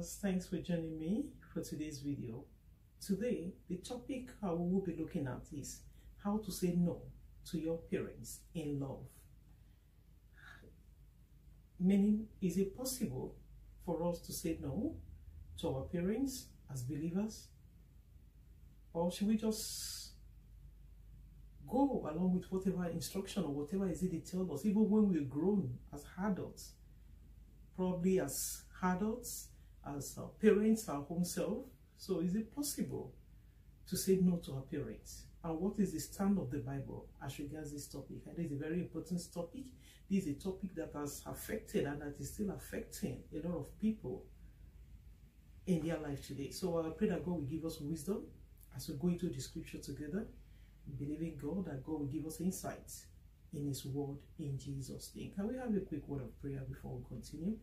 viewers, thanks for joining me for today's video. Today, the topic we will be looking at is how to say no to your parents in love. Meaning, is it possible for us to say no to our parents as believers? Or should we just go along with whatever instruction or whatever is it they tell us, even when we're grown as adults? Probably as adults, as our parents, our home self. So is it possible to say no to our parents? And what is the stand of the Bible as regards this topic? And it's a very important topic. This is a topic that has affected and that is still affecting a lot of people in their life today. So I pray that God will give us wisdom as we go into the scripture together, believing God that God will give us insight in His word in Jesus' name. Can we have a quick word of prayer before we continue?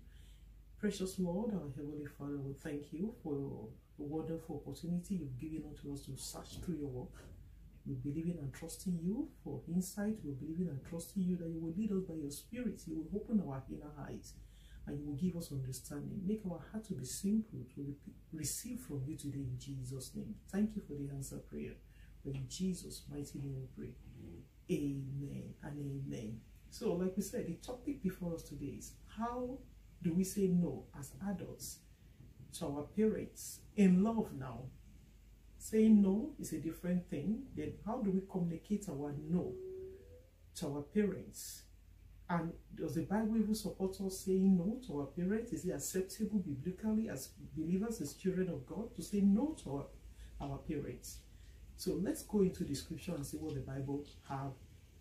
Precious Lord, our Heavenly Father, we thank you for the wonderful opportunity you've given unto us to search through your work. We believe in and trust in you for insight. We believe in and trust in you that you will lead us by your Spirit. You will open our inner eyes and you will give us understanding. Make our heart to be simple to receive from you today in Jesus' name. Thank you for the answer prayer. In Jesus' mighty name we pray. Amen and amen. So like we said, the topic before us today is how do we say no as adults to our parents in love now? Saying no is a different thing. Then how do we communicate our no to our parents? And does the Bible even support us saying no to our parents? Is it acceptable biblically as believers, as children of God, to say no to our parents? So let's go into the scripture and see what the Bible have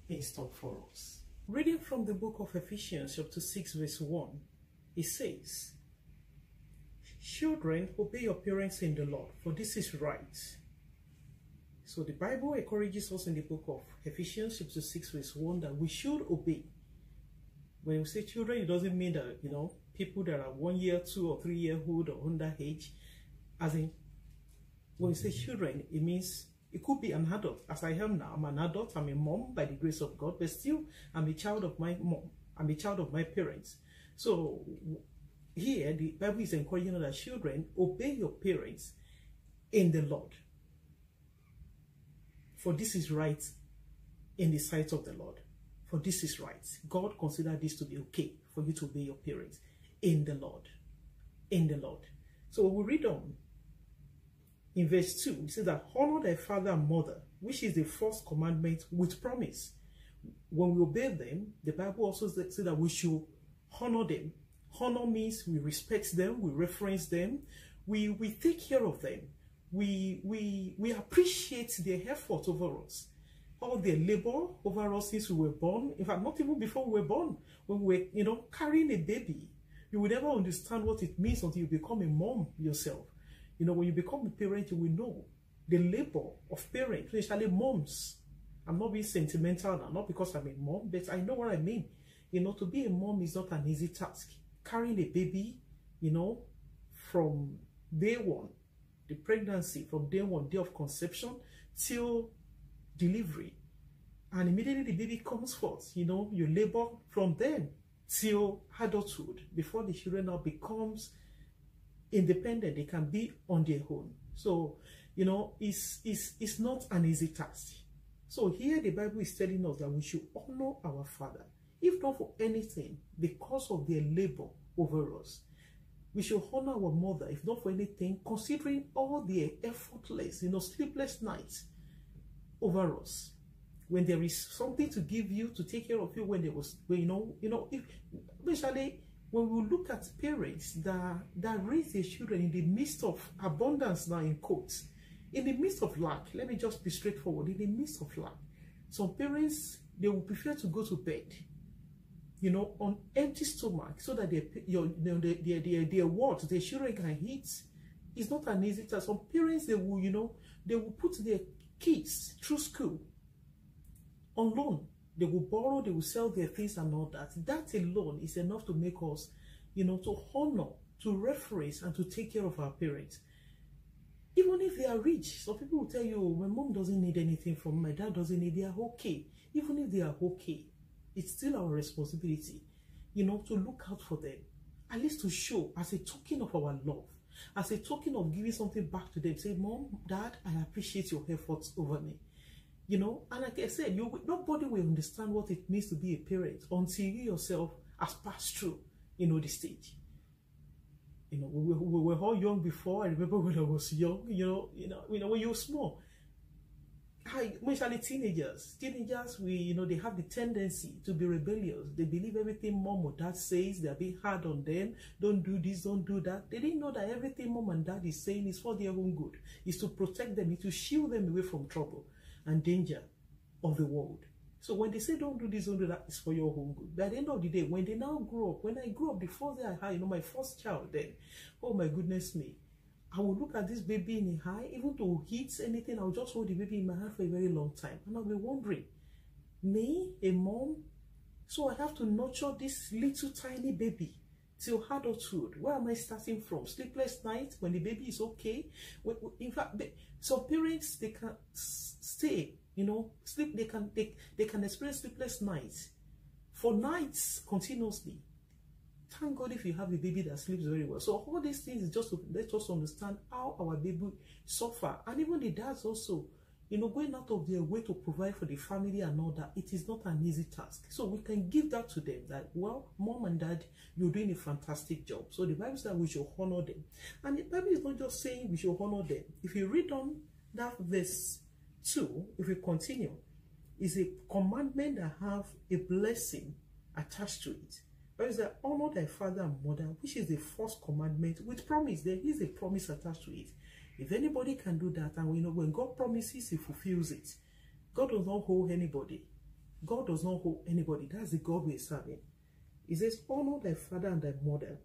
in stock for us. Reading from the book of Ephesians chapter 6 verse 1, it says, "Children, obey your parents in the Lord, for this is right." So the Bible encourages us in the book of Ephesians chapter 6 verse 1 that we should obey. When we say children, it doesn't mean that, people that are 1 year, 2 or 3 year old or underage. As in, when we say children, it means it could be an adult. As I am now, I'm an adult, I'm a mom by the grace of God, but still I'm a child of my mom. I'm a child of my parents. So here the Bible is encouraging us that children, obey your parents in the Lord. For this is right in the sight of the Lord. For this is right. God considered this to be okay for you to obey your parents in the Lord. In the Lord. So we read on in verse 2, it says that honor thy father and mother, which is the first commandment with promise. When we obey them, the Bible also says that we should honor them. Honor means we respect them, we reference them, we take care of them. We appreciate their effort over us, all their labor over us since we were born. In fact, not even before we were born, when we were, carrying a baby, you will never understand what it means until you become a mom yourself. When you become a parent, you will know the labor of parents, especially moms. I'm not being sentimental now, not because I'm a mom, but I know what I mean. To be a mom is not an easy task. Carrying a baby, from day one, the pregnancy, from day one, day of conception, till delivery. And immediately the baby comes forth, you labor from then till adulthood, before the children now becomes independent, they can be on their own. So, it's not an easy task. So here the Bible is telling us that we should honor our father, if not for anything, because of their labor over us. We should honor our mother, if not for anything, considering all their effortless, sleepless nights over us. When there is something to give you, to take care of you, when there was, especially when we look at parents that raise their children in the midst of abundance now, in quotes, in the midst of lack. Let me just be straightforward. In the midst of lack, some parents, they will prefer to go to bed, on empty stomach, so that their words, their children can eat. It's not an easy task. Some parents, they will put their kids through school on loan. They will borrow, they will sell their things and all that. That alone is enough to make us, to honor, to reference, and to take care of our parents. Even if they are rich, some people will tell you, my mom doesn't need anything from me, my dad doesn't need, they are okay. Even if they are okay, it's still our responsibility, to look out for them. At least to show as a token of our love, as a token of giving something back to them. Say, Mom, Dad, I appreciate your efforts over me. You know, and like I said, nobody will understand what it means to be a parent until you yourself has passed through, you know, the stage. You know, we were all young before. I remember when I was young, you know, when you were small. Especially teenagers, you know, they have the tendency to be rebellious. They believe everything mom or dad says. They're being hard on them. Don't do this, don't do that. They didn't know that everything mom and dad is saying is for their own good. Is to protect them, is to shield them away from trouble and danger of the world. So when they say don't do this, don't do that, it's for your own good. But at the end of the day, when they now grow up, when I grew up, the first day I had, you know, my first child, then, oh my goodness me, I would look at this baby in the eye, even to hit anything, I would just hold the baby in my hand for a very long time. And I'll be wondering, me, a mom, so I have to nurture this little tiny baby till adulthood. Where am I starting from? Sleepless nights when the baby is okay? In fact, some parents, they can stay, you know, sleep, they can experience sleepless nights for nights continuously. Thank God if you have a baby that sleeps very well. So all these things is just to let us understand how our baby suffer. And even the dads also, you know, going out of their way to provide for the family and all that, it is not an easy task. So we can give that to them, that, well, mom and dad, you're doing a fantastic job. So the Bible says we should honor them. And the Bible is not just saying we should honor them. If you read on that verse 2, if we continue, is a commandment that have a blessing attached to it. But it's that honor thy father and mother, which is the first commandment with promise. There is a promise attached to it. If anybody can do that, and we know when God promises, he fulfills it. God does not hold anybody. God does not hold anybody. That's the God we're serving. He says, honor thy father and thy mother,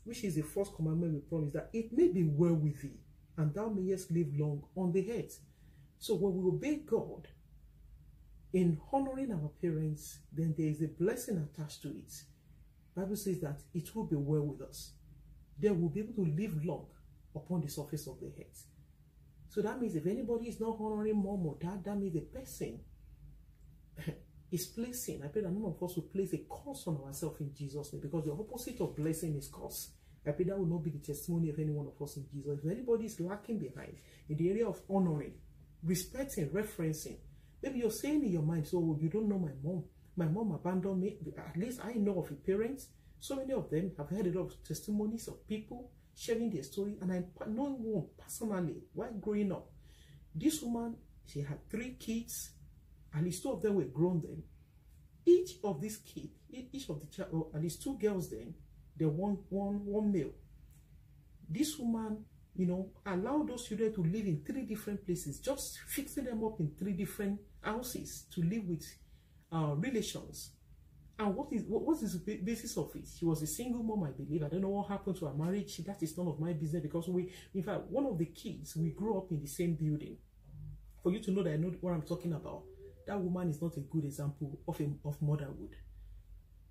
which is the first commandment with promise, that it may be well with thee, and thou mayest live long on the earth. So when we obey God in honoring our parents, then there is a blessing attached to it. The Bible says that it will be well with us. They will be able to live long upon the surface of the earth. So that means if anybody is not honoring mom or dad, that means the person is placing, I pray that none of us will place a curse on ourselves in Jesus' name, because the opposite of blessing is curse. I pray that will not be the testimony of any one of us in Jesus. If anybody is lacking behind in the area of honoring, respecting, referencing, maybe you're saying in your mind, so you don't know my mom. My mom abandoned me. At least I know of a parents. So many of them have heard a lot of testimonies of people sharing their story. And I know one personally while growing up. This woman, she had 3 kids. At least 2 of them were grown then. Each of these kids, each of the child, or at least 2 girls then, they're one male. This woman, you know, allowed those children to live in 3 different places, just fixing them up in 3 different houses to live with relations. And what is the basis of it? She was a single mom, I believe. I don't know what happened to her marriage. That is none of my business, because in fact, one of the kids, we grew up in the same building. For you to know that I know what I'm talking about, that woman is not a good example of motherhood.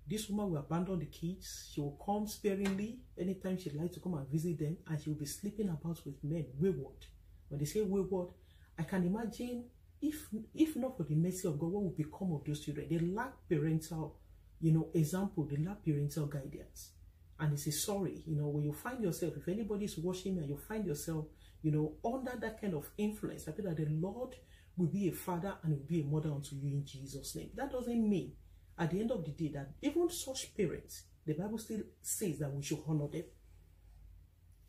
This woman will abandon the kids. She will come sparingly anytime she'd like to come and visit them, and she will be sleeping about with men, wayward. When they say wayward, I can imagine if not for the mercy of God, what would become of those children? They lack parental, you know, example. They lack parental guidance. And it's a sorry, you know, when you find yourself, if anybody is watching and you find yourself, you know, under that kind of influence, I pray that the Lord will be a father and will be a mother unto you in Jesus' name. That doesn't mean at the end of the day that even such parents, the Bible still says that we should honor them.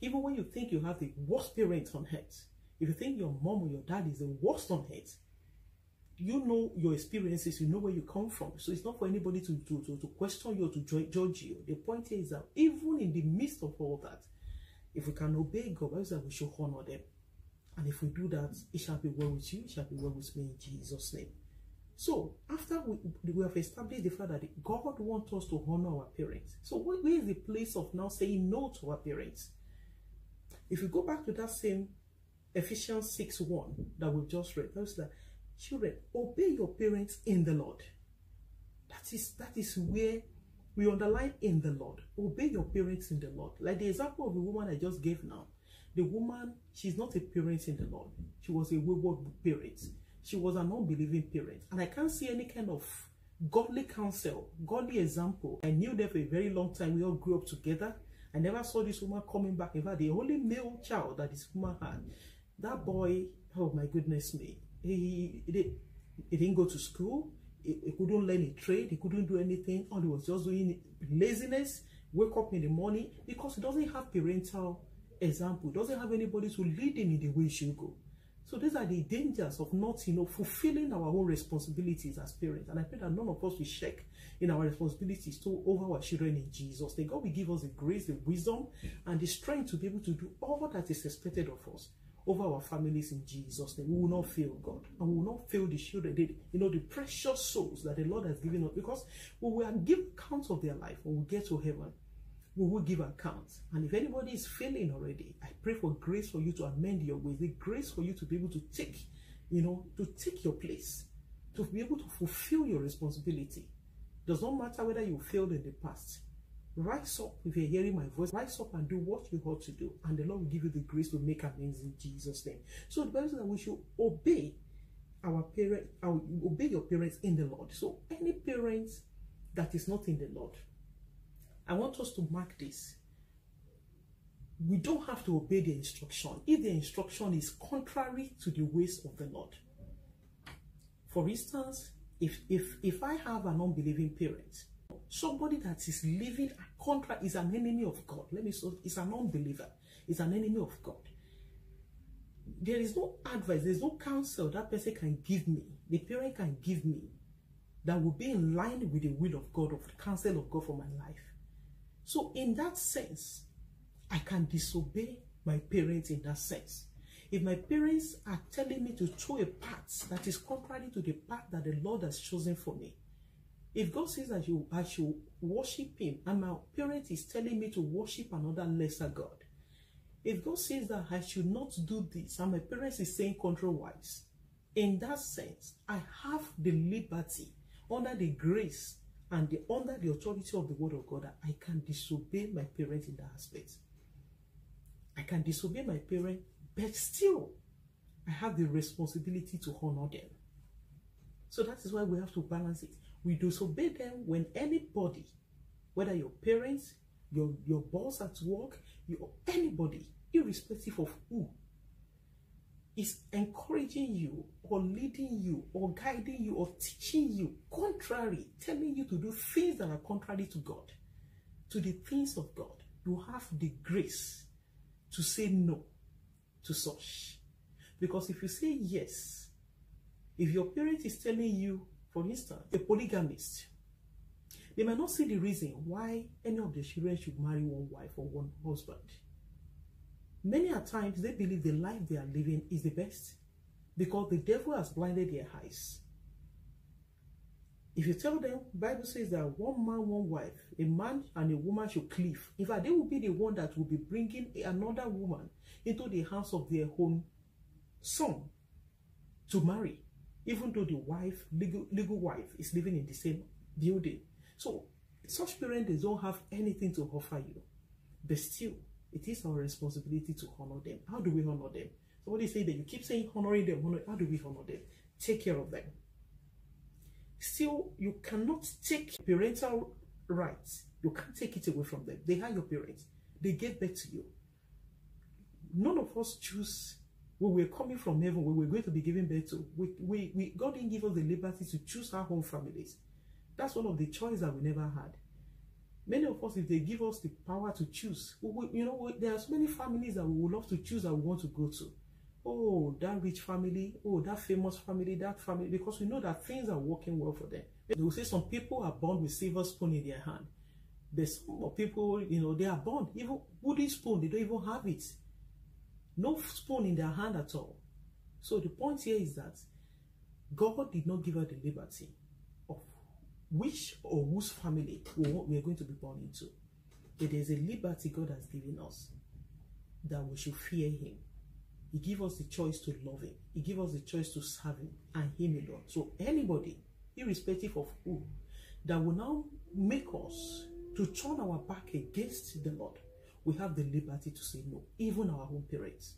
Even when you think you have the worst parents on earth, if you think your mom or your dad is the worst on earth, you know your experiences, you know where you come from. So it's not for anybody to question you or to judge you. The point here is that even in the midst of all that, if we can obey God, we should honor them. And if we do that, it shall be well with you, it shall be well with me in Jesus' name. So after we have established the fact that God wants us to honor our parents. So where is the place of now saying no to our parents? If you go back to that same Ephesians 6:1 that we've just read, that was that, children, obey your parents in the Lord. That is where we underline in the Lord. Obey your parents in the Lord. Like the example of the woman I just gave now. The woman, she's not a parent in the Lord. She was a wayward parent. She was an unbelieving parent. And I can't see any kind of godly counsel, godly example. I knew them for a very long time. We all grew up together. I never saw this woman coming back. In fact, the only male child that this woman had, that boy, oh my goodness me, he didn't go to school. He couldn't learn a trade. He couldn't do anything. All he was just doing laziness. Wake up in the morning because he doesn't have parental example. Doesn't have anybody to lead him in the way he should go. So these are the dangers of not, fulfilling our own responsibilities as parents. And I pray that none of us will shirk in our responsibilities to over our children in Jesus. That God will give us the grace, the wisdom, and the strength to be able to do all that is expected of us over our families in Jesus' name. We will not fail God, and we will not fail the children, the precious souls that the Lord has given us, because we will give account of their life when we get to heaven. We will give accounts. And if anybody is failing already, I pray for grace for you to amend your ways, the grace for you to be able to take, to take your place, to be able to fulfill your responsibility. Does not matter whether you failed in the past. Rise up. If you're hearing my voice, rise up and do what you ought to do, and the Lord will give you the grace to make amends in Jesus' name. So the Bible says that we should obey our parents, obey your parents in the Lord. So any parent that is not in the Lord, I want us to mark this. We don't have to obey the instruction if the instruction is contrary to the ways of the Lord. For instance, if I have an unbelieving parent, somebody that is living a contrary, is an enemy of God. Is an unbeliever, is an enemy of God. There is no advice, there is no counsel that person can give me, the parent can give me, that will be in line with the will of God, of the counsel of God for my life. So in that sense, I can disobey my parents in that sense. If my parents are telling me to throw a path that is contrary to the path that the Lord has chosen for me, if God says that I should worship him, and my parent is telling me to worship another lesser God, if God says that I should not do this, and my parents is saying contrariwise, in that sense, I have the liberty under the grace and under the authority of the word of God that I can disobey my parents in that aspect. I can disobey my parent, but still, I have the responsibility to honor them. So that is why we have to balance it. We disobey them when anybody, whether your parents, your boss at work, anybody, irrespective of who, is encouraging you or leading you or guiding you or teaching you contrary, telling you to do things that are contrary to God, to the things of God. You have the grace to say no to such. Because if you say yes, if your parent is telling you, for instance, a polygamist, they might not see the reason why any of the children should marry one wife or one husband. Many a times they believe the life they are living is the best because the devil has blinded their eyes. If you tell them, the Bible says that one man, one wife, a man and a woman should cleave. In fact, they will be the one that will be bringing another woman into the house of their own son to marry, even though the wife, legal wife, is living in the same building. So such parents don't have anything to offer you, but still, it is our responsibility to honor them. How do we honor them? Somebody say that you keep saying honoring them. How do we honor them? Take care of them. Still, you cannot take parental rights. You can't take it away from them. They are your parents. They gave birth to you. None of us choose when we're coming from heaven, when we're going to be giving birth to. God didn't give us the liberty to choose our own families. That's one of the choices that we never had. Many of us, if they give us the power to choose, there are so many families that we would love to choose that we want to go to. Oh, that rich family. Oh, that famous family, that family. Because we know that things are working well for them. They will say some people are born with silver spoon in their hand. There's some people, they are born, even wooden spoon, they don't even have it. No spoon in their hand at all. So the point here is that God did not give us the liberty of which or whose family we are going to be born into. But there's a liberty God has given us that we should fear him. He gives us the choice to love him. He gives us the choice to serve him and him alone. So anybody, irrespective of who, that will now make us to turn our back against the Lord, we have the liberty to say no, even our own parents.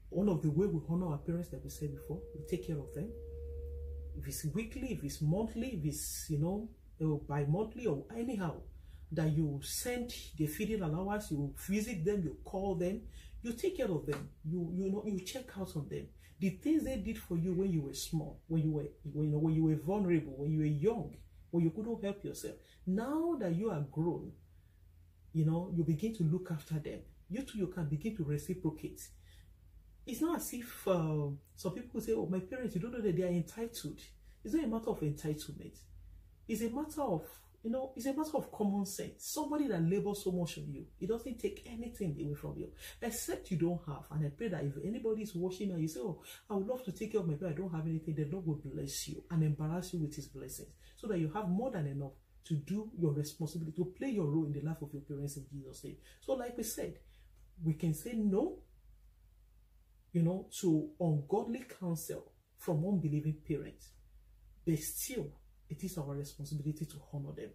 One of the ways we honor our parents that we said before, we take care of them. If it's weekly, if it's monthly, if it's, bi-monthly or anyhow, that you send the feeding allowance, you visit them, you call them, you take care of them, you check out on them. The things they did for you when you were small, when you were vulnerable, when you were young, when you couldn't help yourself. Now that you are grown, you begin to look after them. You too, you can begin to reciprocate. It's not as if some people say, oh, my parents, you don't know that they are entitled. It's not a matter of entitlement. It's a matter of, it's a matter of common sense. Somebody that labors so much on you, it doesn't take anything away from you, except you don't have. And I pray that if anybody is watching and you say, oh, I would love to take care of my parents, I don't have anything, the Lord will bless you and embarrass you with his blessings, so that you have more than enough to do your responsibility, to play your role in the life of your parents in Jesus' name. So like we said, we can say no, to ungodly counsel from unbelieving parents, but still, it is our responsibility to honor them.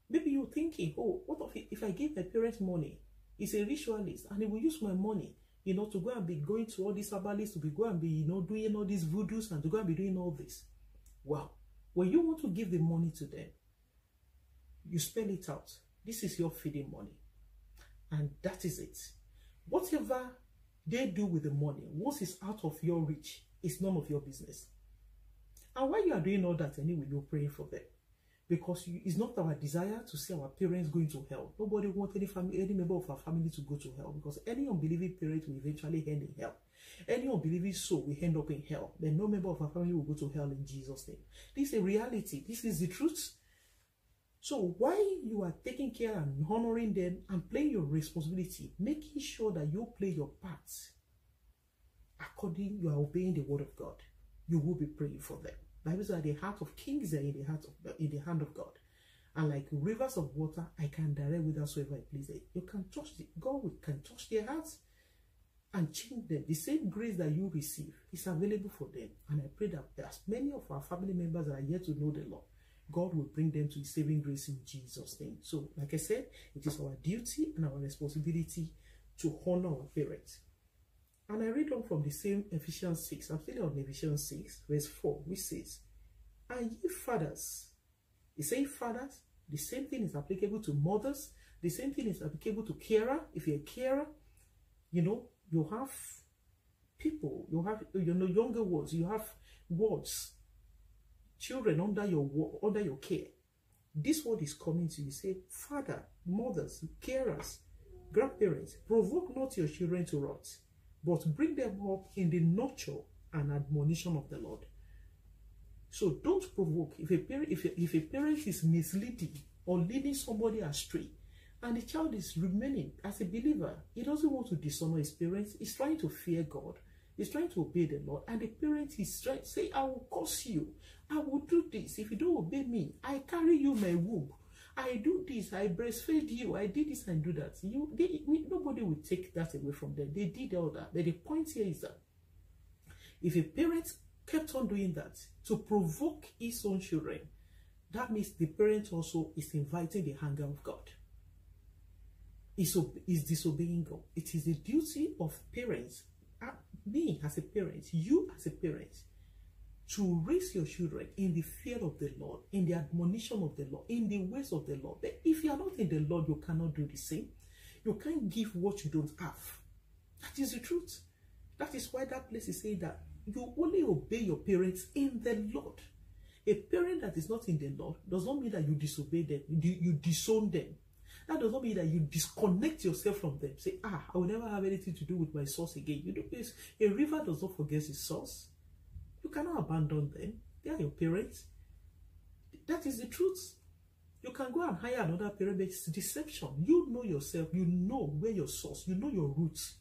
Maybe you're thinking, oh, what if I give my parents money? He's a ritualist and he will use my money, to go and be going to all these herbalists, to be go and be, doing all these voodoos and to go and be doing all this. Wow. When you want to give the money to them, you spell it out. This is your feeding money. And that is it. Whatever they do with the money, once it's out of your reach, it's none of your business. And while you are doing all that anyway, you're praying for them. Because it's not our desire to see our parents going to hell. Nobody wants any member of our family to go to hell, because any unbelieving parent will eventually end in hell. Any unbelieving soul will end up in hell. Then no member of our family will go to hell in Jesus' name. This is a reality. This is the truth. So while you are taking care and honoring them and playing your responsibility, making sure that you play your part according, you are obeying the word of God, you will be praying for them. Bible says the heart of kings are in the hand of God. And like rivers of water, I can direct whithersoever I please. You can touch God can touch their hearts and change them. The same grace that you receive is available for them. And I pray that as many of our family members are yet to know the Lord, God will bring them to his saving grace in Jesus' name. So, like I said, it is our duty and our responsibility to honor our parents. And I read on from the same Ephesians 6. I'm still on Ephesians 6, verse 4, which says, and ye fathers, he says fathers, the same thing is applicable to mothers, the same thing is applicable to carer. If you're a carer, you have people, you have, younger ones, you have wards, children under your care. This word is coming to you. Say, father, mothers, carers, grandparents, provoke not your children to wrath, but bring them up in the nurture and admonition of the Lord. So don't provoke. If a parent is misleading or leading somebody astray, and the child is remaining as a believer, he doesn't want to dishonor his parents. He's trying to fear God. He's trying to obey the Lord. And the parent is trying to say, I will curse you. I will do this. If you don't obey me, I carry you my womb. I do this. I breastfeed you. I did this and do that. Nobody will take that away from them. They did all that. But the point here is that if a parent kept on doing that to provoke his own children, that means the parent also is inviting the anger of God. Is disobeying God. It is the duty of parents, me as a parent, you as a parent, to raise your children in the fear of the Lord, in the admonition of the Lord, in the ways of the Lord. But if you are not in the Lord, you cannot do the same. You can't give what you don't have. That is the truth. That is why that place is saying that you only obey your parents in the Lord. A parent that is not in the Lord does not mean that you disobey them, you disown them. That does not mean that you disconnect yourself from them. Say, I will never have anything to do with my source again. You know, a river does not forget its source. You cannot abandon them. They are your parents. That is the truth. You can go and hire another parent, but it's deception. You know yourself. You know where your source. You know your roots.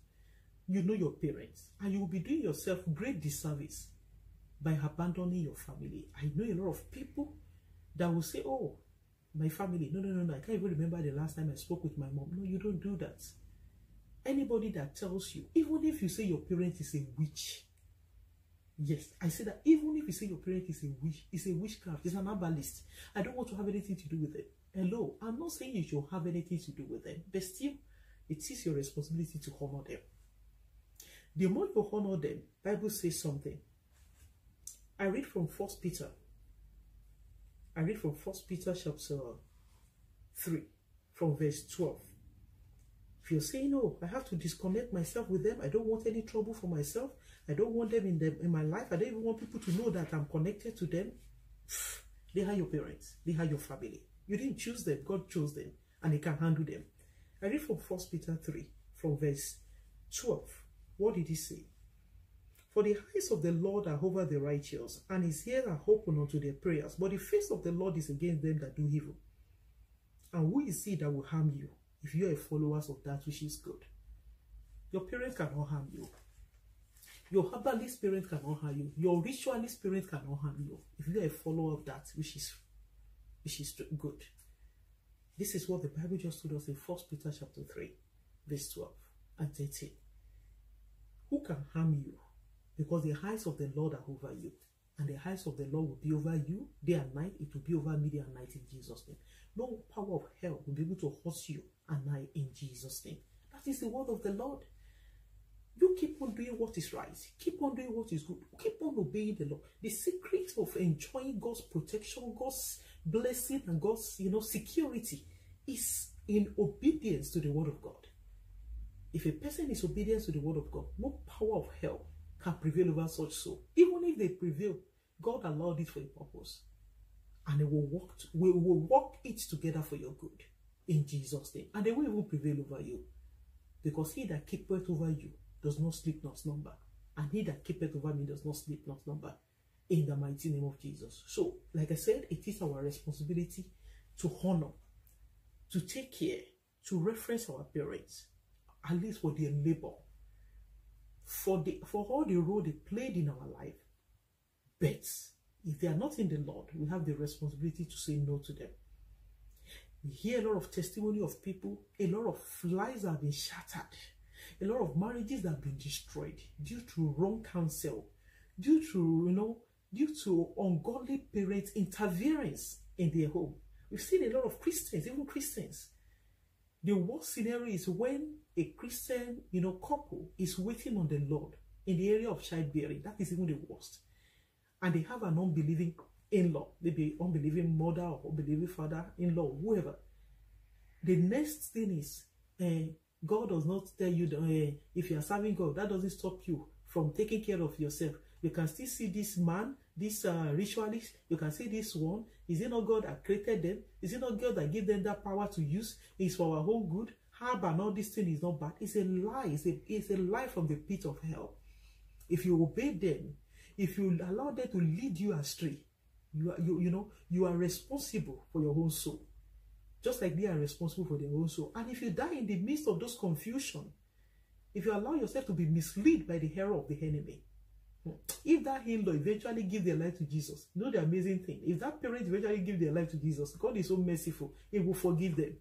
You know your parents. And you will be doing yourself great disservice by abandoning your family. I know a lot of people that will say, oh, my family. No. I can't even remember the last time I spoke with my mom. No, you don't do that. Anybody that tells you, even if you say your parent is a witch, yes, I say that even if you say your parent is a witch, it's a witchcraft, it's an herbalist, I don't want to have anything to do with it. Hello, I'm not saying you should have anything to do with them, but still, it is your responsibility to honor them. The more you honor them, the Bible says something. I read from 1 Peter. I read from 1 Peter chapter 3 from verse 12. If you're saying, oh, I have to disconnect myself with them, I don't want any trouble for myself, I don't want them in my life, I don't even want people to know that I'm connected to them. They are your parents, they are your family. You didn't choose them, God chose them, and He can handle them. I read from 1 Peter 3 from verse 12. What did He say? For the eyes of the Lord are over the righteous, and His ears are open unto their prayers. But the face of the Lord is against them that do evil. And who is he that will harm you if you are a follower of that which is good? Your parents cannot harm you. Your herbalist parents cannot harm you. Your ritualist parents cannot harm you if you are a follower of that which is good. This is what the Bible just told us in 1 Peter chapter 3, verse 12 and 13. Who can harm you? Because the eyes of the Lord are over you. And the eyes of the Lord will be over you day and night. It will be over me day and night in Jesus' name. No power of hell will be able to hurt you and I in Jesus' name. That is the word of the Lord. You keep on doing what is right. Keep on doing what is good. Keep on obeying the Lord. The secret of enjoying God's protection, God's blessing, and God's security is in obedience to the word of God. If a person is obedient to the word of God, no power of hell can prevail over such soul. Even if they prevail, God allowed it for a purpose. And it will work it together for your good. In Jesus' name. And they will even prevail over you. Because he that keepeth over you does not sleep nor slumber. And he that keepeth over me does not sleep nor slumber. In the mighty name of Jesus. So, like I said, it is our responsibility to honor, to take care, to reference our parents, at least for their labor, for all the role they played in our life. But if they are not in the Lord, we have the responsibility to say no to them. We hear a lot of testimony of people, a lot of lives have been shattered, a lot of marriages that have been destroyed due to wrong counsel, due to ungodly parents' interference in their home. We've seen a lot of Christians, even Christians. The worst scenario is when a Christian, couple is waiting on the Lord in the area of childbearing. That is even the worst. And they have an unbelieving in-law, maybe unbelieving mother or unbelieving father-in-law, whoever. The next thing is, God does not tell you that if you are serving God, that doesn't stop you from taking care of yourself. You can still see this man, this ritualist. You can see this one. Is it not God that created them? Is it not God that gave them that power to use? It's for our own good. How about all this thing is not bad? It's a lie. It's a lie from the pit of hell. If you obey them, if you allow them to lead you astray, you are responsible for your own soul. Just like they are responsible for their own soul. And if you die in the midst of those confusion, if you allow yourself to be misled by the error of the enemy, if that in-law eventually give their life to Jesus, you know the amazing thing, if that parent eventually give their life to Jesus, God is so merciful, He will forgive them.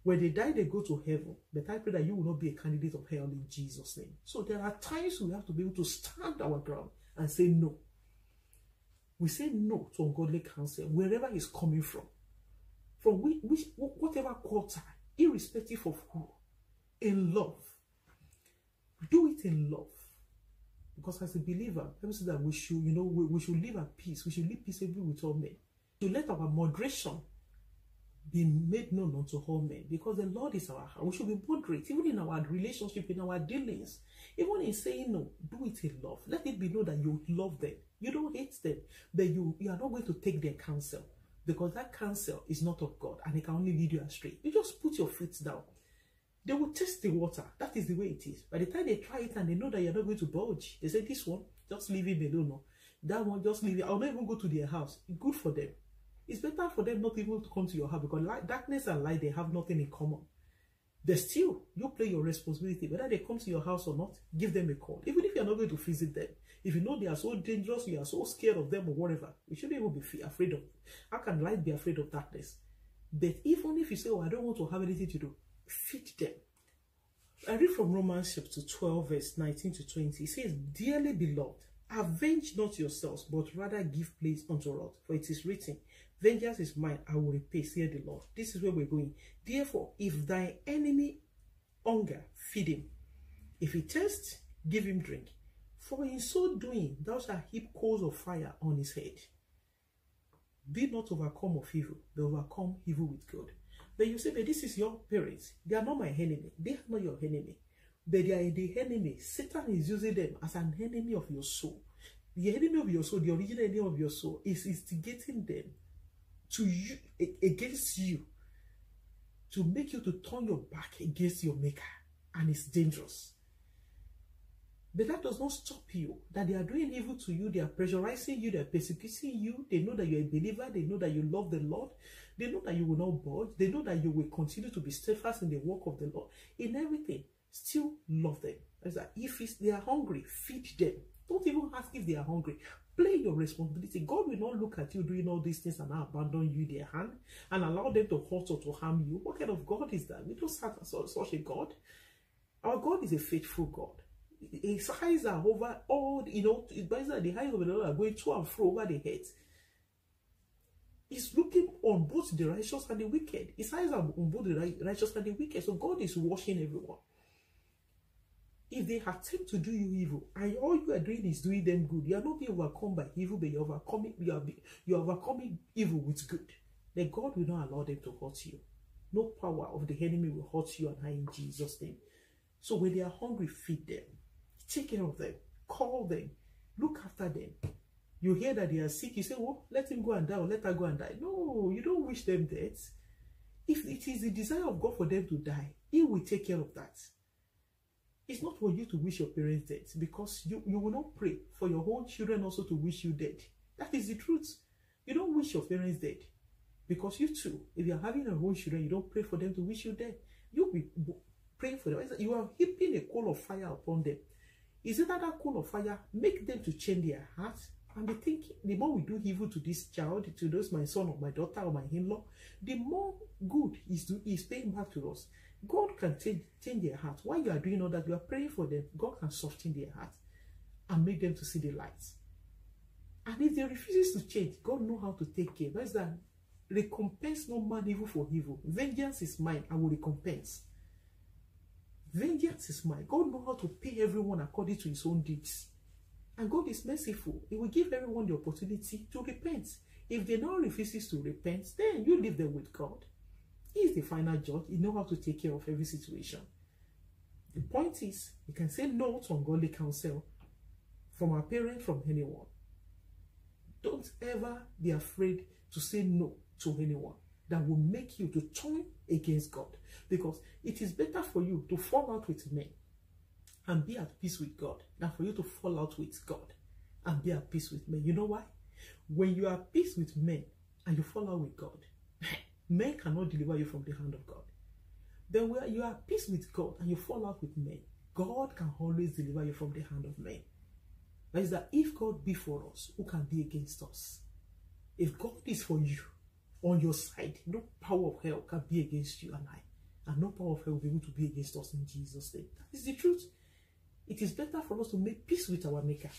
When they die, they go to heaven. But I pray that you will not be a candidate of hell in Jesus' name. So there are times we have to be able to stand our ground and say no. We say no to ungodly counsel, wherever it's coming from whatever quarter, irrespective of who, in love. Do it in love. Because as a believer, let me say that we should live at peace. We should live peaceably with all men. To let our moderation be made known unto all men. Because the Lord is our heart. We should be moderate, even in our relationship, in our dealings. Even in saying no, do it in love. Let it be known that you love them. You don't hate them. But you are not going to take their counsel. Because that counsel is not of God. And it can only lead you astray. You just put your feet down. They will test the water. That is the way it is. By the time they try it and they know that you're not going to budge, they say, this one, just leave him alone. No. That one, just leave it. I'll not even go to their house. It's good for them. It's better for them not even to come to your house because darkness and light, they have nothing in common. They still, you play your responsibility. Whether they come to your house or not, give them a call. Even if you're not going to visit them. If you know they are so dangerous, you are so scared of them or whatever, you shouldn't even be afraid of them. How can light be afraid of darkness? But even if you say, oh, I don't want to have anything to do, feed them. I read from Romans chapter 12, verse 19 to 20. It says, dearly beloved, avenge not yourselves, but rather give place unto wrath. For it is written, vengeance is mine, I will repay, saith the Lord. This is where we're going. Therefore, if thy enemy hunger, feed him. If he thirst, give him drink. For in so doing, thou shalt heap coals of fire on his head. Be not overcome of evil, but overcome evil with good. Then you say, but this is your parents. They are not my enemy. They are not your enemy. But they are the enemy. Satan is using them as an enemy of your soul. The enemy of your soul, the original enemy of your soul, is instigating them to you, against you, to make you to turn your back against your maker. And it's dangerous. But that does not stop you. That they are doing evil to you. They are pressurizing you. They are persecuting you. They know that you are a believer. They know that you love the Lord. They know that you will not budge. They know that you will continue to be steadfast in the work of the Lord. In everything, still love them. If they are hungry, feed them. Don't even ask if they are hungry. Play your responsibility. God will not look at you doing all these things and now abandon you in their hand and allow them to hurt or to harm you. What kind of God is that? We don't serve such a God. Our God is a faithful God. His eyes are over all, the eyes of the Lord are going to and fro over the heads. He's looking on both the righteous and the wicked. His eyes are on both the righteous and the wicked. So God is watching everyone. If they attempt to do you evil, and all you are doing is doing them good, you are not being overcome by evil, but you are overcoming evil with good, then God will not allow them to hurt you. No power of the enemy will hurt you and I in Jesus' name. So when they are hungry, feed them. Take care of them. Call them. Look after them. You hear that they are sick, you say, well, let him go and die or let her go and die. No, you don't wish them death. If it is the desire of God for them to die, He will take care of that. It's not for you to wish your parents dead, because you will not pray for your own children also to wish you dead. That is the truth. You don't wish your parents dead, because you too, if you are having your own children, you don't pray for them to wish you dead. You'll be praying for them. You are heaping a coal of fire upon them. Is it that coal of fire make them to change their heart and be thinking, the more we do evil to this child, to those my son or my daughter or my in-law, the more good is paying back to us. God can change their heart. While you are doing all that, you are praying for them, God can soften their heart and make them to see the light. And if they refuse to change, God knows how to take care. That's that. Recompense no man evil for evil. Vengeance is mine, I will recompense. Vengeance is mine. God knows how to pay everyone according to his own deeds. And God is merciful. He will give everyone the opportunity to repent. If they now refuses to repent, then you leave them with God. He is the final judge. He knows how to take care of every situation. The point is, you can say no to ungodly counsel from our parents, from anyone. Don't ever be afraid to say no to anyone that will make you to turn against God. Because it is better for you to fall out with men and be at peace with God than for you to fall out with God and be at peace with men. You know why? When you are at peace with men and you fall out with God, men cannot deliver you from the hand of God. Then where you are at peace with God and you fall out with men, God can always deliver you from the hand of men. That is that if God be for us, who can be against us? If God is for you, on your side, no power of hell can be against you and I. And no power of hell will be able to be against us in Jesus' name. That is the truth. It is better for us to make peace with our Maker.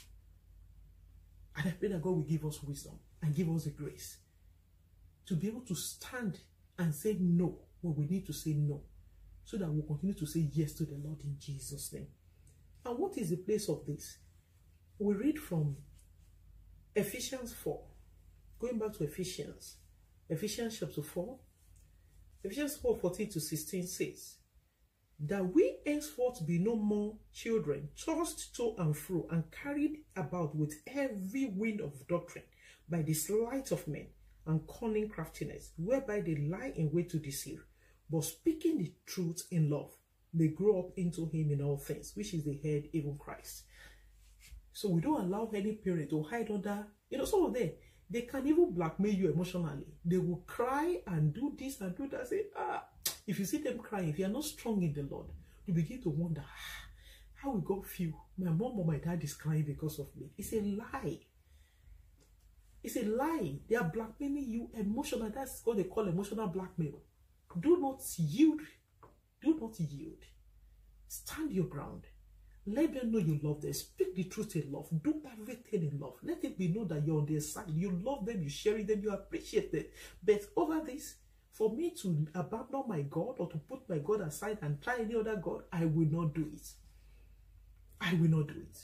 And I pray that God will give us wisdom and give us the grace to be able to stand and say no when we need to say no, so that we'll continue to say yes to the Lord in Jesus' name. And what is the place of this? We read from Ephesians 4. Going back to Ephesians chapter 4. Ephesians 4:14-16 says, that we henceforth be no more children, tossed to and fro, and carried about with every wind of doctrine, by the sleight of men and cunning craftiness, whereby they lie in wait to deceive, but speaking the truth in love, may grow up into him in all things, which is the head, even Christ. So we don't allow any parent to hide under, some of them, they can even blackmail you emotionally. They will cry and do this and do that. Say, if you see them crying, if you are not strong in the Lord, you begin to wonder, how will God feel? My mom or my dad is crying because of me. It's a lie. It's a lie. They are blackmailing you emotionally. That's what they call emotional blackmail. Do not yield. Do not yield. Stand your ground. Let them know you love them. Speak the truth in love. Do everything in love. Let it be known that you're on their side. You love them, you share them, you appreciate them. But over this, for me to abandon my God or to put my God aside and try any other God, I will not do it. I will not do it.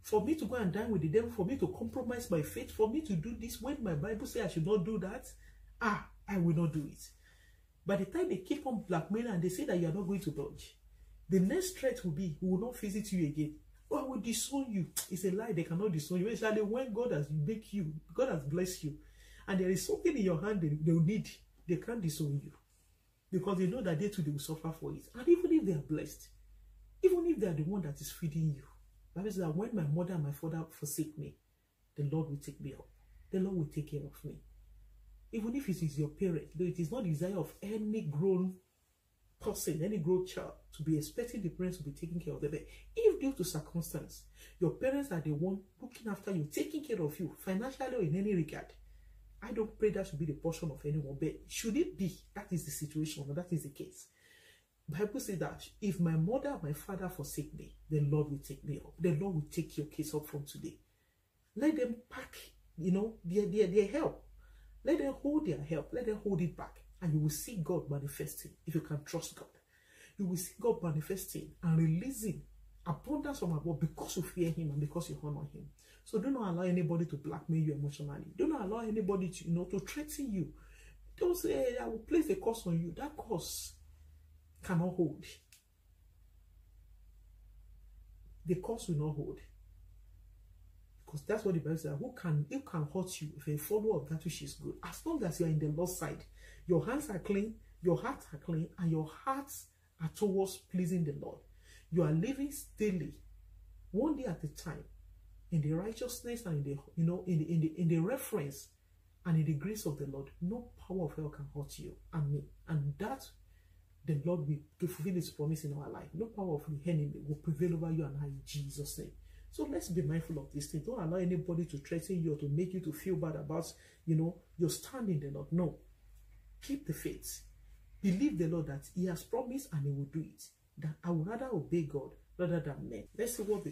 For me to go and dine with the devil, for me to compromise my faith, for me to do this when my Bible says I should not do that, I will not do it. By the time they keep on blackmailing and they say that you are not going to dodge, the next threat will be, we will not visit you again. Oh, I will disown you. It's a lie. They cannot disown you. Especially when God has made you, God has blessed you, and there is something in your hand they will need. They can't disown you because they know that they too they will suffer for it. And even if they are blessed, even if they are the one that is feeding you, that means that when my mother and my father forsake me, the Lord will take me up. The Lord will take care of me. Even if it is your parent, though it is not the desire of any grown person, any grown child, to be expecting the parents to be taking care of them. If due to circumstance, your parents are the one looking after you, taking care of you, financially or in any regard, I don't pray that should be the portion of anyone. But should it be, that is the situation, or that is the case. Bible says that if my mother and my father forsake me, the Lord will take me up. The Lord will take your case up from today. Let them pack, their help. Let them hold their help. Let them hold it back. And you will see God manifesting if you can trust God. You will see God manifesting and releasing abundance from above because you fear Him and because you honor Him. So do not allow anybody to blackmail you emotionally. Do not allow anybody to, to threaten you. Don't say, hey, I will place a curse on you. That curse cannot hold. The curse will not hold. Because that's what the Bible says. Who can hurt you if a follower of that which is good? As long as you are in the Lord's side, your hands are clean, your hearts are clean, and your hearts are towards pleasing the Lord. You are living daily, one day at a time, in the righteousness and in the reference and in the grace of the Lord. No power of hell can hurt you and me, and that the Lord will fulfill His promise in our life. No power of the enemy will prevail over you and I in Jesus' name. So let's be mindful of this thing. Don't allow anybody to threaten you or to make you to feel bad about, your stand in the Lord. No. Keep the faith. Believe the Lord that He has promised and He will do it. That I would rather obey God rather than men. Let's see what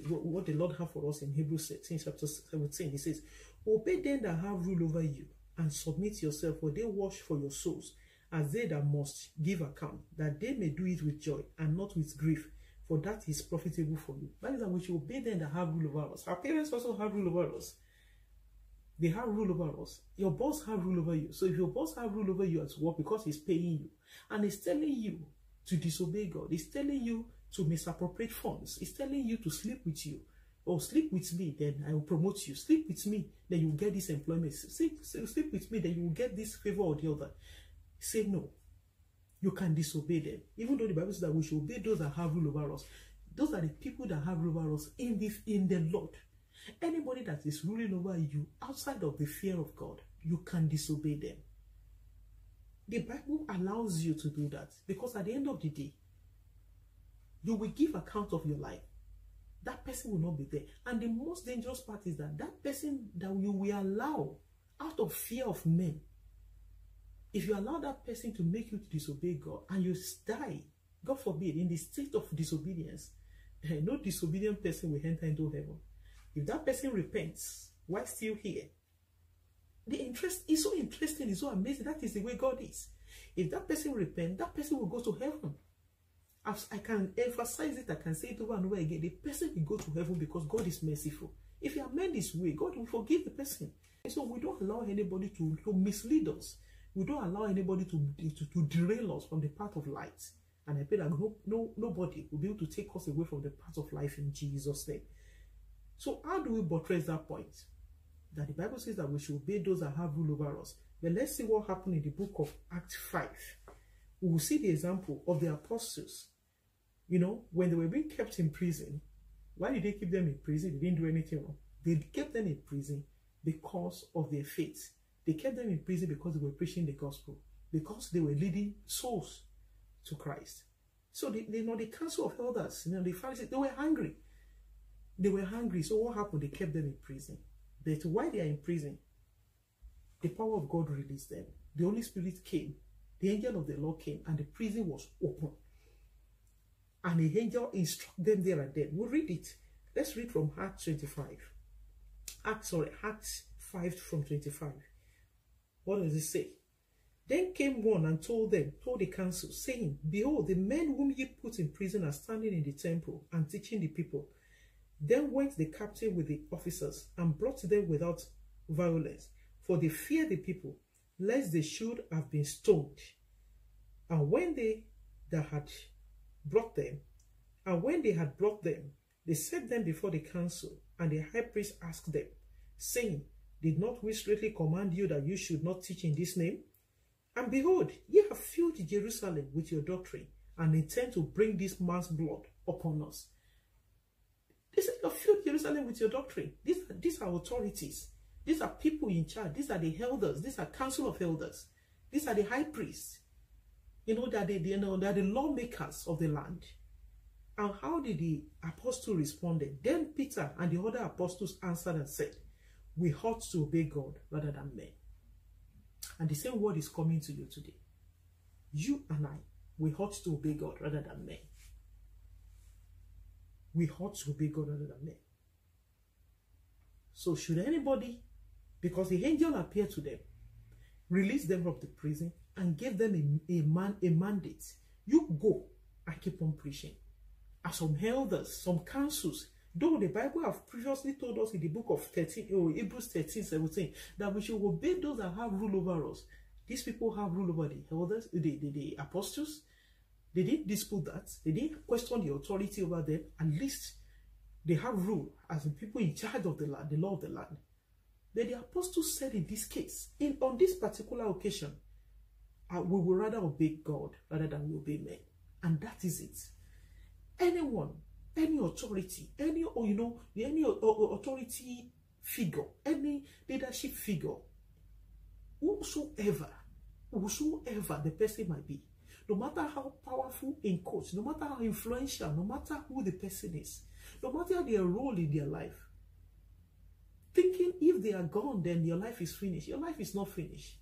the Lord has for us in Hebrews 13, chapter 17. He says, obey them that have rule over you and submit yourself, for they watch for your souls, as they that must give account, that they may do it with joy and not with grief, for that is profitable for you. That is that we should obey them that have rule over us. Our parents also have rule over us. They have rule over us. Your boss have rule over you. So if your boss have rule over you at work because he's paying you and he's telling you to disobey God, he's telling you to misappropriate funds, he's telling you to sleep with you, or sleep with me, then I will promote you. Sleep with me, then you will get this employment. Sleep with me, then you will get this favor or the other. Say no. You can disobey them. Even though the Bible says that we should obey those that have rule over us. Those are the people that have rule over us in the Lord. Anybody that is ruling over you outside of the fear of God, you can disobey them. The Bible allows you to do that because at the end of the day, you will give account of your life. That person will not be there. And the most dangerous part is that that person that you will allow out of fear of men, if you allow that person to make you to disobey God and you die, God forbid, in the state of disobedience, no disobedient person will enter into heaven. If that person repents while still here, the interest is so interesting, it's so amazing. That is the way God is. If that person repents, that person will go to heaven. As I can emphasize it, I can say it over and over again. The person will go to heaven because God is merciful. If you amend His way, God will forgive the person. And so we don't allow anybody to mislead us. We don't allow anybody to derail us from the path of light. And I pray that nobody will be able to take us away from the path of life in Jesus' name. So how do we buttress that point? That the Bible says that we should obey those that have rule over us. But let's see what happened in the book of Acts 5. We will see the example of the apostles. When they were being kept in prison, why did they keep them in prison? They didn't do anything wrong. They kept them in prison because of their faith. They kept them in prison because they were preaching the gospel, because they were leading souls to Christ. So the council of elders, the Pharisees, they were hungry. They were hungry. So what happened? They kept them in prison. But while they are in prison, the power of God released them. The Holy Spirit came. The angel of the Lord came, and the prison was open. And the angel instructed them there and then. We'll read it. Let's read from Acts 25. Acts 5 from 25. What does it say? Then came one and told the council, saying, behold, the men whom ye put in prison are standing in the temple and teaching the people. Then went the captain with the officers and brought them without violence, for they feared the people, lest they should have been stoned. And when they that had brought them, and when they had brought them, they set them before the council, and the high priest asked them, saying, Did not we straightly command you that you should not teach in this name? And behold, ye have filled Jerusalem with your doctrine, and intend to bring this man's blood upon us. They said, You have filled Jerusalem with your doctrine. These are authorities. These are people in charge. These are the elders. These are council of elders. These are the high priests. You know that they're the lawmakers of the land. And how did the apostle respond? Then Peter and the other apostles answered and said, We ought to obey God rather than men. And the same word is coming to you today. You and I, we ought to obey God rather than men. We ought to obey God rather than men. So should anybody, because the angel appeared to them, release them from the prison and gave them a mandate, you go and keep on preaching. As some elders, some councils, though the Bible have previously told us in the book of Hebrews 13:17, that we should obey those that have rule over us. These people have rule over the elders, the apostles. They didn't dispute that. They didn't question the authority over them. At least they have rule as the people in charge of the land, the law of the land. Then the apostles said in this case, on this particular occasion, we will rather obey God rather than we obey men. And that is it. Anyone, any authority, any authority figure, any leadership figure, whosoever the person might be, no matter how powerful in quotes, no matter how influential, no matter who the person is, no matter their role in their life, thinking if they are gone, then your life is finished. Your life is not finished.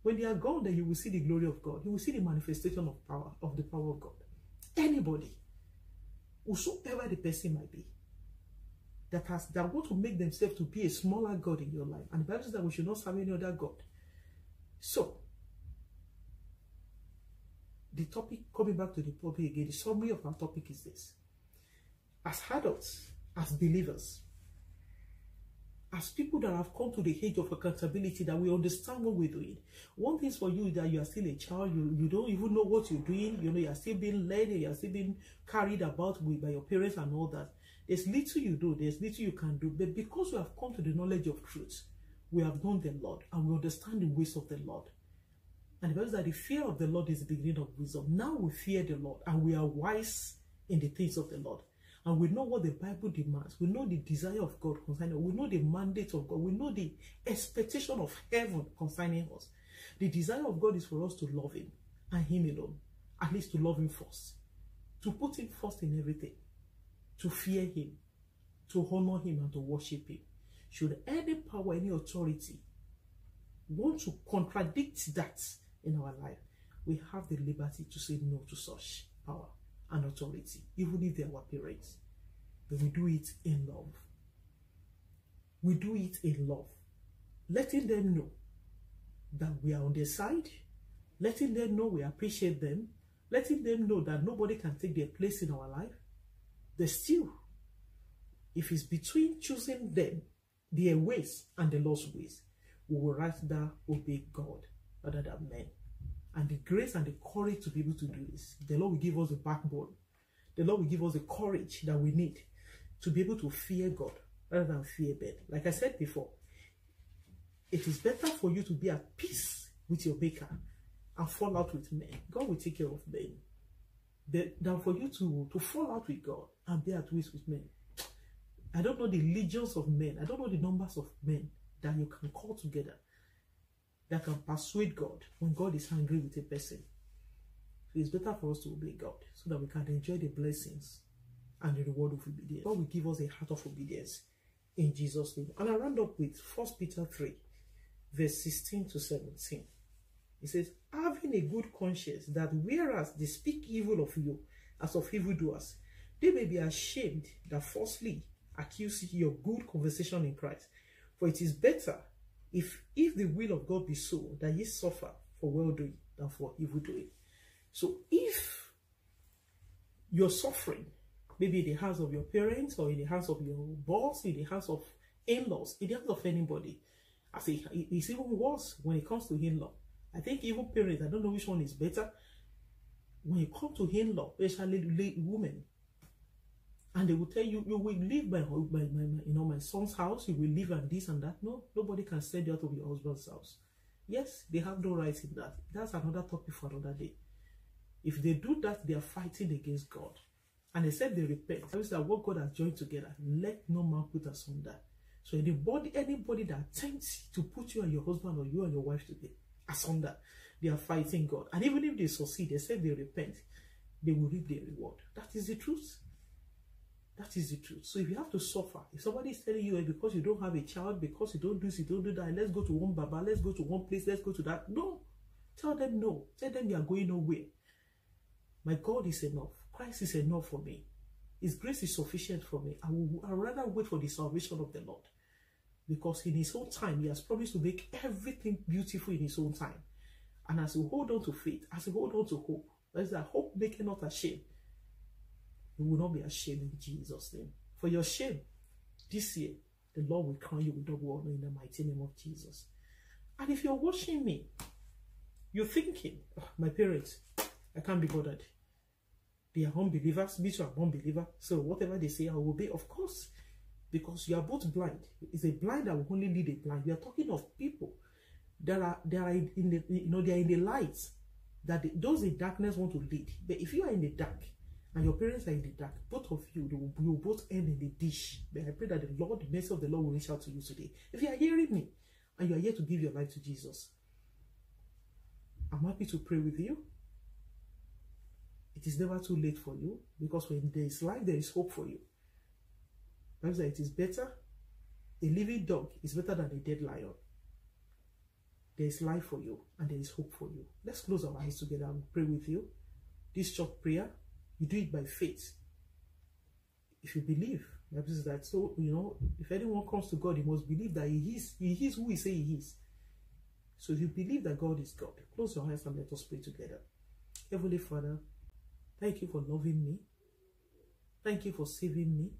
When they are gone, then you will see the glory of God. You will see the manifestation of power, of the power of God. Anybody, whosoever the person might be, that want to make themselves to be a smaller God in your life. And the Bible says that we should not serve any other God. So, the topic, coming back to the topic again, the summary of our topic is this. As adults, as believers, as people that have come to the age of accountability, that we understand what we're doing. One thing for you is that you are still a child, you don't even know what you're doing, you are still being led, you are still being carried about by your parents and all that. There's little you do, there's little you can do, but because we have come to the knowledge of truth, we have known the Lord, and we understand the ways of the Lord. And the Bible says that the fear of the Lord is the beginning of wisdom. Now we fear the Lord, and we are wise in the things of the Lord. And we know what the Bible demands. We know the desire of God concerning us. We know the mandate of God. We know the expectation of heaven concerning us. The desire of God is for us to love Him and Him alone. At least to love Him first. To put Him first in everything. To fear Him. To honor Him and to worship Him. Should any power, any authority want to contradict that in our life, we have the liberty to say no to such power and authority, even if they are our parents. But we do it in love. We do it in love. Letting them know that we are on their side. Letting them know we appreciate them. Letting them know that nobody can take their place in our life. But still, if it's between choosing them, their ways and the Lord's ways, we will rather obey God rather than men. And the grace and the courage to be able to do this, the Lord will give us the backbone. The Lord will give us the courage that we need to be able to fear God rather than fear men. Like I said before, it is better for you to be at peace with your Maker and fall out with men. God will take care of men. Than for you to fall out with God and be at peace with men. I don't know the legions of men. I don't know the numbers of men that you can call together that can persuade God when God is angry with a person. So it's better for us to obey God so that we can enjoy the blessings and the reward of obedience. God will give us a heart of obedience in Jesus' name. And I round up with 1 Peter 3, verse 16 to 17. It says, having a good conscience, that whereas they speak evil of you as of evildoers, they may be ashamed that falsely accuse you of good conversation in Christ. For it is better if the will of God be so, that ye suffer for well-doing than for evil-doing. So if you're suffering, maybe in the hands of your parents, or in the hands of your boss, in the hands of in-laws, in the hands of anybody, I say it's even worse when it comes to in-law. I think even parents, I don't know which one is better. when you come to in-law, especially women, and they will tell you, you will leave my son's house, you will live and this and that. No, nobody can send you out of your husband's house. Yes, they have no rights in that. That's another topic for another day. If they do that, they are fighting against God. And except they repent, it's that what God has joined together, let no man put asunder. So anybody that attempts to put you and your husband or you and your wife today asunder, they are fighting God. And even if they succeed, except they repent, they will reap their reward. That is the truth. That is the truth. So if you have to suffer, if somebody is telling you because you don't have a child, because you don't do this, you don't do that, let's go to one Baba, let's go to one place, let's go to that. No. Tell them no. Tell them you are going nowhere. My God is enough. Christ is enough for me. His grace is sufficient for me. I would rather wait for the salvation of the Lord. Because in his own time, he has promised to make everything beautiful in his own time. And as we hold on to faith, as we hold on to hope, that's that hope making not ashamed. You will not be ashamed in Jesus' name. For your shame, this year, the Lord will crown you with double honor in the mighty name of Jesus. And if you're watching me, you're thinking, oh, my parents, I can't be bothered. They are unbelievers, me too, I'm unbeliever. So whatever they say, I will obey. Of course, because you are both blind. It's a blind that will only lead a blind. We are talking of people that are in the, they are in the light, that those in darkness want to lead. But if you are in the dark and your parents are in the dark, both of you, you will both end in the dish. But I pray that the Lord, the mercy of the Lord will reach out to you today. If you are hearing me and you are here to give your life to Jesus, I'm happy to pray with you. It is never too late for you, because when there is life, there is hope for you. Perhaps it is better, a living dog is better than a dead lion. There is life for you and there is hope for you. Let's close our eyes together and pray with you. This short prayer, you do it by faith. If you believe, perhaps that, so, if anyone comes to God, he must believe that he is who he says he is. So if you believe that God is God, close your eyes and let us pray together. Heavenly Father, thank you for loving me. Thank you for saving me.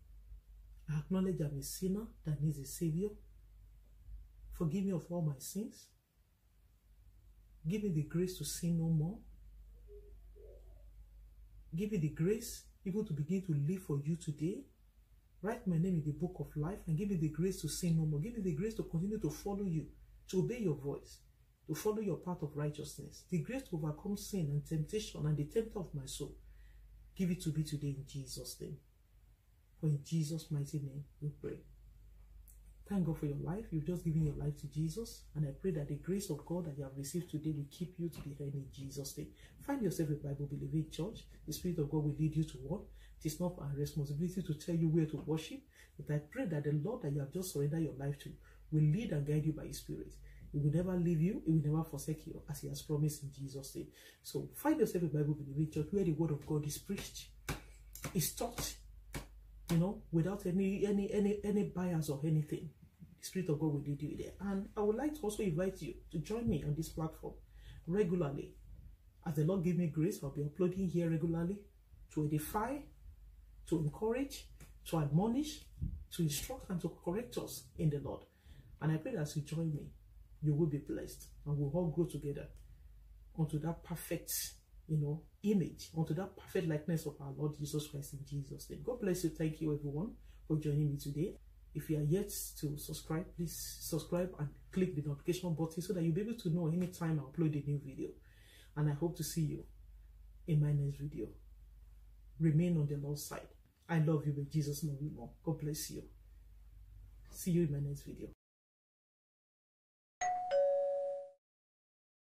I acknowledge I'm a sinner that needs a savior. Forgive me of all my sins. Give me the grace to sin no more. Give me the grace even to begin to live for you today. Write my name in the book of life and give me the grace to sin no more. Give me the grace to continue to follow you, to obey your voice, to follow your path of righteousness. The grace to overcome sin and temptation and the tempter of my soul. Give it to me today in Jesus' name. For in Jesus' mighty name we pray. Thank God for your life. You've just given your life to Jesus. And I pray that the grace of God that you have received today will keep you to the end in Jesus' name. Find yourself a Bible-believing church. The Spirit of God will lead you to one. It is not our responsibility to tell you where to worship. But I pray that the Lord that you have just surrendered your life to will lead and guide you by His Spirit. He will never leave you. He will never forsake you, as He has promised in Jesus' name. So find yourself a Bible-believing church where the Word of God is preached, is taught, without any bias or anything. The Spirit of God will lead you there. And I would like to also invite you to join me on this platform regularly. As the Lord give me grace, I'll be uploading here regularly to edify, to encourage, to admonish, to instruct, and to correct us in the Lord. And I pray that as you join me, you will be blessed, and we'll all grow together onto that perfect, image, onto that perfect likeness of our Lord Jesus Christ in Jesus' name. God bless you. Thank you, everyone, for joining me today. If you are yet to subscribe, please subscribe and click the notification button so that you'll be able to know anytime I upload a new video. And I hope to see you in my next video. Remain on the Lord's side. I love you, but Jesus loves you more. God bless you. See you in my next video.